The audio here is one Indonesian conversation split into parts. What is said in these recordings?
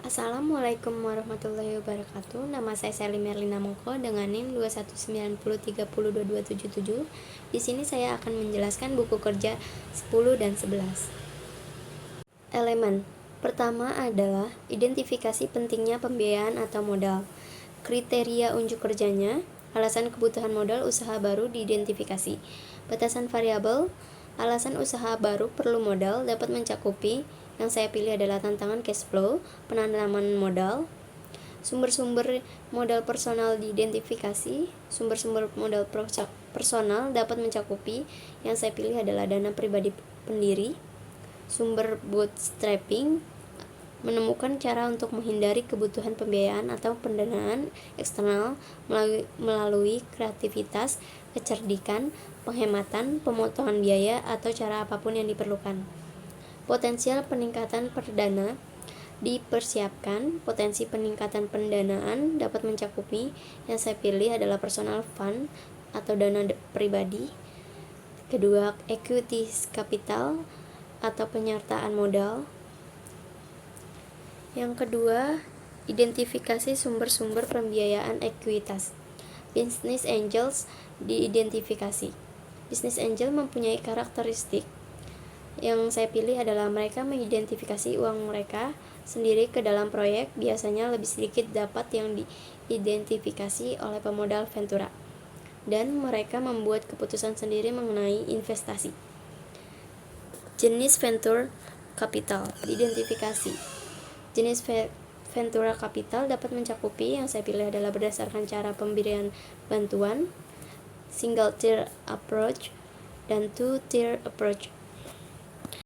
Assalamualaikum warahmatullahi wabarakatuh. Nama saya Sally Merlina Mongko dengan NIM 21903022277. Di sini saya akan menjelaskan buku kerja 10 dan 11. Elemen pertama adalah identifikasi pentingnya pembiayaan atau modal. Kriteria unjuk kerjanya, alasan kebutuhan modal usaha baru diidentifikasi. Batasan variabel, alasan usaha baru perlu modal dapat mencakupi. Yang saya pilih adalah tantangan cash flow, penanaman modal. Sumber-sumber modal personal diidentifikasi. Sumber-sumber modal personal dapat mencakupi. Yang saya pilih adalah dana pribadi pendiri. Sumber bootstrapping, menemukan cara untuk menghindari kebutuhan pembiayaan atau pendanaan eksternal melalui kreativitas, kecerdikan, penghematan, pemotongan biaya, atau cara apapun yang diperlukan. Potensial peningkatan perdana dipersiapkan. Potensi peningkatan pendanaan dapat mencakupi. Yang saya pilih adalah personal fund atau dana pribadi. Kedua, equity capital atau penyertaan modal. Yang kedua, identifikasi sumber-sumber pembiayaan ekuitas. Business angels diidentifikasi. Business angel mempunyai karakteristik. Yang saya pilih adalah mereka mengidentifikasi uang mereka sendiri ke dalam proyek, biasanya lebih sedikit dapat yang diidentifikasi oleh pemodal ventura, dan mereka membuat keputusan sendiri mengenai investasi. Jenis venture capital diidentifikasi. Jenis ventura capital dapat mencakupi. Yang saya pilih adalah berdasarkan cara pemberian bantuan, single tier approach, dan two tier approach.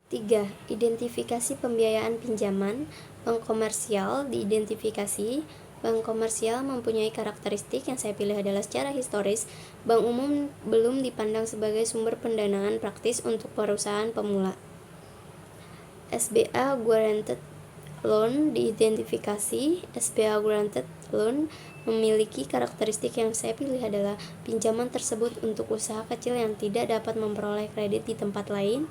3. Identifikasi pembiayaan pinjaman. Bank komersial diidentifikasi. Bank komersial mempunyai karakteristik. Yang saya pilih adalah secara historis, bank umum belum dipandang sebagai sumber pendanaan praktis untuk perusahaan pemula. SBA Guaranteed Loan diidentifikasi. SBA Guaranteed Loan memiliki karakteristik. Yang saya pilih adalah pinjaman tersebut untuk usaha kecil yang tidak dapat memperoleh kredit di tempat lain.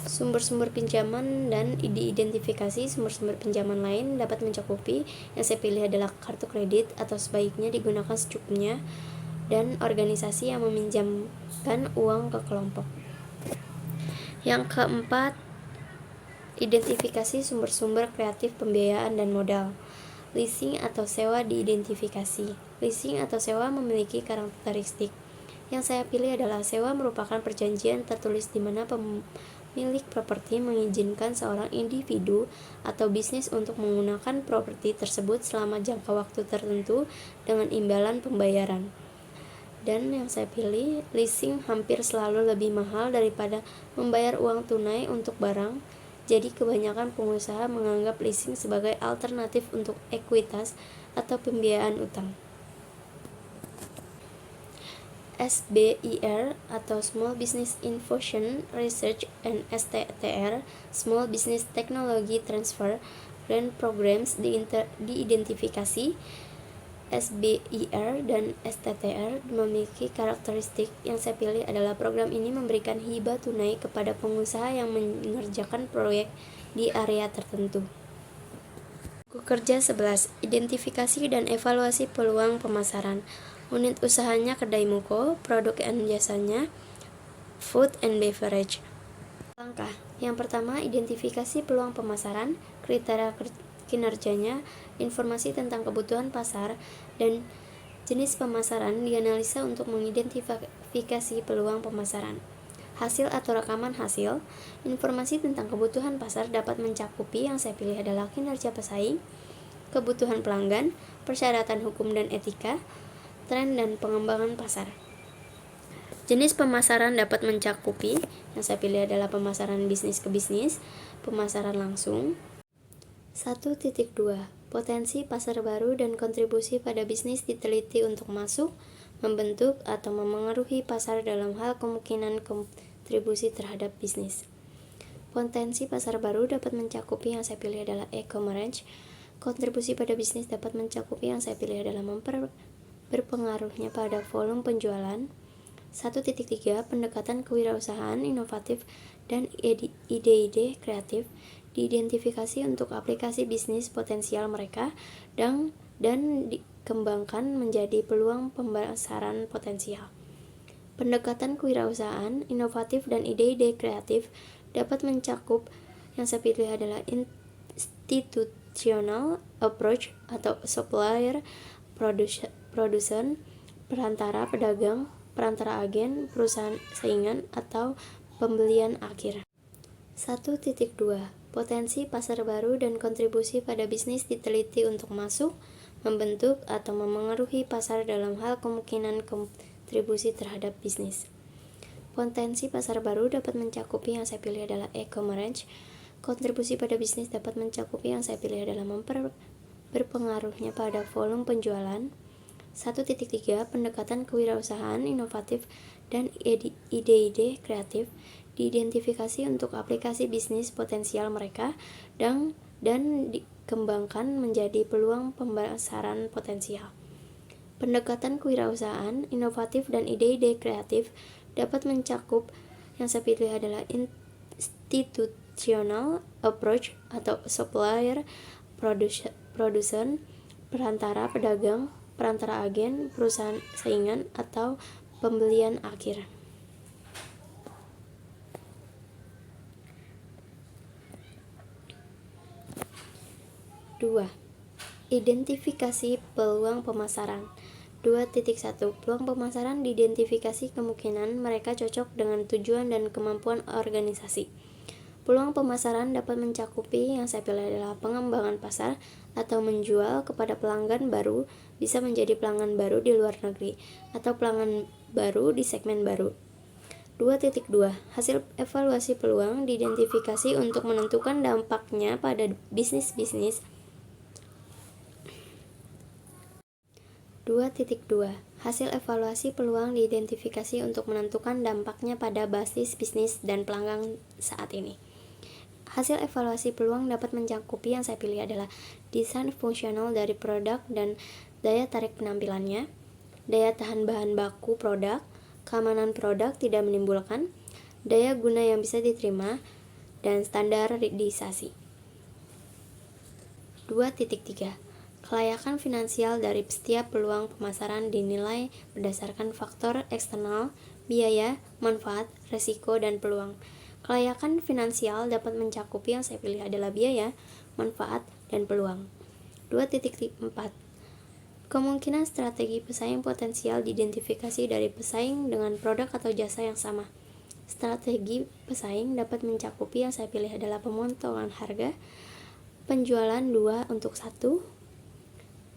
Sumber-sumber pinjaman dan diidentifikasi. Sumber-sumber pinjaman lain dapat mencakupi. Yang saya pilih adalah kartu kredit atau sebaiknya digunakan secukupnya, dan organisasi yang meminjamkan uang ke kelompok. Yang keempat, identifikasi sumber-sumber kreatif pembiayaan dan modal. Leasing atau sewa diidentifikasi. Leasing atau sewa memiliki karakteristik. Yang saya pilih adalah sewa merupakan perjanjian tertulis di mana pemilik properti mengizinkan seorang individu atau bisnis untuk menggunakan properti tersebut selama jangka waktu tertentu dengan imbalan pembayaran. Dan yang saya pilih, leasing hampir selalu lebih mahal daripada membayar uang tunai untuk barang. Jadi kebanyakan pengusaha menganggap leasing sebagai alternatif untuk ekuitas atau pembiayaan utang. SBIR atau Small Business Innovation Research and STTR, Small Business Technology Transfer Grant Programs diidentifikasi. SBIR dan STTR memiliki karakteristik. Yang saya pilih adalah program ini memberikan hibah tunai kepada pengusaha yang mengerjakan proyek di area tertentu. Buku kerja 11. Identifikasi dan evaluasi peluang pemasaran. Unit usahanya kedai muko, produk dan jasanya, food and beverage. Langkah yang pertama, identifikasi peluang pemasaran, kriteria kinerjanya, informasi tentang kebutuhan pasar, dan jenis pemasaran dianalisa untuk mengidentifikasi peluang pemasaran. Hasil atau rekaman hasil. Informasi tentang kebutuhan pasar dapat mencakupi. Yang saya pilih adalah kinerja pesaing, kebutuhan pelanggan, persyaratan hukum dan etika, tren dan pengembangan pasar. Jenis pemasaran dapat mencakupi. Yang saya pilih adalah pemasaran bisnis ke bisnis, pemasaran langsung. 1.2. Potensi pasar baru dan kontribusi pada bisnis diteliti untuk masuk, membentuk, atau memengaruhi pasar dalam hal kemungkinan kontribusi terhadap bisnis. Potensi pasar baru dapat mencakupi. Yang saya pilih adalah e-commerce. Kontribusi pada bisnis dapat mencakupi. Yang saya pilih adalah berpengaruhnya pada volume penjualan. 1.3. Pendekatan kewirausahaan inovatif dan ide-ide kreatif diidentifikasi untuk aplikasi bisnis potensial mereka, dan dikembangkan menjadi peluang pemasaran potensial. Pendekatan kewirausahaan, inovatif, dan ide-ide kreatif dapat mencakup yang saya pilih adalah institutional approach atau supplier, produsen, perantara, pedagang, perantara agen, perusahaan saingan, atau pembelian akhir. 1.2. Potensi pasar baru dan kontribusi pada bisnis diteliti untuk masuk, membentuk, atau memengaruhi pasar dalam hal kemungkinan kontribusi terhadap bisnis. Potensi pasar baru dapat mencakupi yang saya pilih adalah e-commerce. Kontribusi pada bisnis dapat mencakupi yang saya pilih adalah berpengaruhnya pada volume penjualan. 1.3. Pendekatan kewirausahaan, inovatif, dan ide-ide kreatif diidentifikasi untuk aplikasi bisnis potensial mereka, dan dikembangkan menjadi peluang pemasaran potensial. Pendekatan kewirausahaan, inovatif, dan ide-ide kreatif dapat mencakup yang saya pilih adalah institutional approach atau supplier, produsen, perantara, pedagang, perantara agen, perusahaan saingan, atau pembelian akhir. Identifikasi peluang pemasaran. 2.1. Peluang pemasaran diidentifikasi kemungkinan mereka cocok dengan tujuan dan kemampuan organisasi. Peluang pemasaran dapat mencakupi yang saya pilih adalah pengembangan pasar atau menjual kepada pelanggan baru, bisa menjadi pelanggan baru di luar negeri, atau pelanggan baru di segmen baru. 2.2. Hasil evaluasi peluang diidentifikasi untuk menentukan dampaknya pada bisnis-bisnis. 2.2. Hasil evaluasi peluang diidentifikasi untuk menentukan dampaknya pada basis bisnis dan pelanggan saat ini. Hasil evaluasi peluang dapat mencakupi yang saya pilih adalah desain fungsional dari produk dan daya tarik penampilannya, daya tahan bahan baku produk, keamanan produk tidak menimbulkan, daya guna yang bisa diterima, dan standarisasi. 2.3. Kelayakan finansial dari setiap peluang pemasaran dinilai berdasarkan faktor eksternal, biaya, manfaat, risiko, dan peluang. Kelayakan finansial dapat mencakupi yang saya pilih adalah biaya, manfaat, dan peluang. 2.4. Kemungkinan strategi pesaing potensial diidentifikasi dari pesaing dengan produk atau jasa yang sama. Strategi pesaing dapat mencakupi yang saya pilih adalah pemotongan harga, penjualan 2 untuk 1,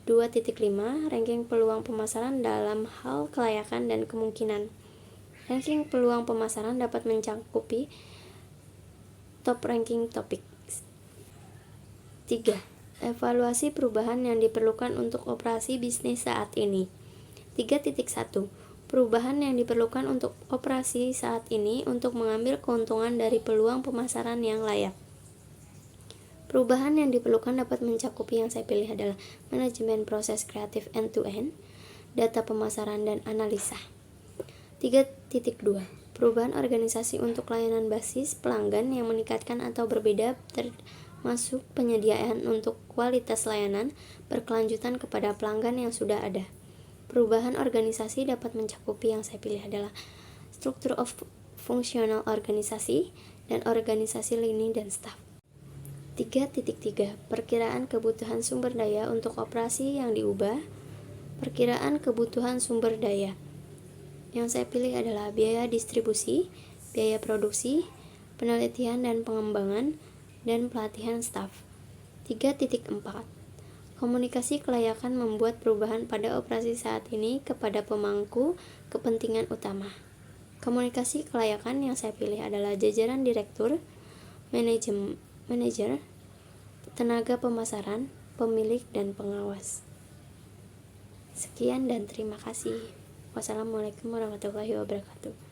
2.5. Ranking peluang pemasaran dalam hal kelayakan dan kemungkinan. Ranking peluang pemasaran dapat mencakupi top ranking topik. 3. Evaluasi perubahan yang diperlukan untuk operasi bisnis saat ini. 3.1. Perubahan yang diperlukan untuk operasi saat ini untuk mengambil keuntungan dari peluang pemasaran yang layak. Perubahan yang diperlukan dapat mencakupi yang saya pilih adalah manajemen proses kreatif end-to-end, data pemasaran, dan analisa. 3.2. Perubahan organisasi untuk layanan basis pelanggan yang meningkatkan atau berbeda, termasuk penyediaan untuk kualitas layanan berkelanjutan kepada pelanggan yang sudah ada. Perubahan organisasi dapat mencakupi yang saya pilih adalah struktur of fungsional organisasi dan organisasi lini dan staf. 3.3. Perkiraan kebutuhan sumber daya untuk operasi yang diubah. Perkiraan kebutuhan sumber daya. Yang saya pilih adalah biaya distribusi, biaya produksi, penelitian dan pengembangan, dan pelatihan staf. 3.4. Komunikasi kelayakan membuat perubahan pada operasi saat ini kepada pemangku kepentingan utama. Komunikasi kelayakan yang saya pilih adalah jajaran direktur, manajer, tenaga pemasaran, pemilik, dan pengawas. Sekian dan terima kasih. Wassalamualaikum warahmatullahi wabarakatuh.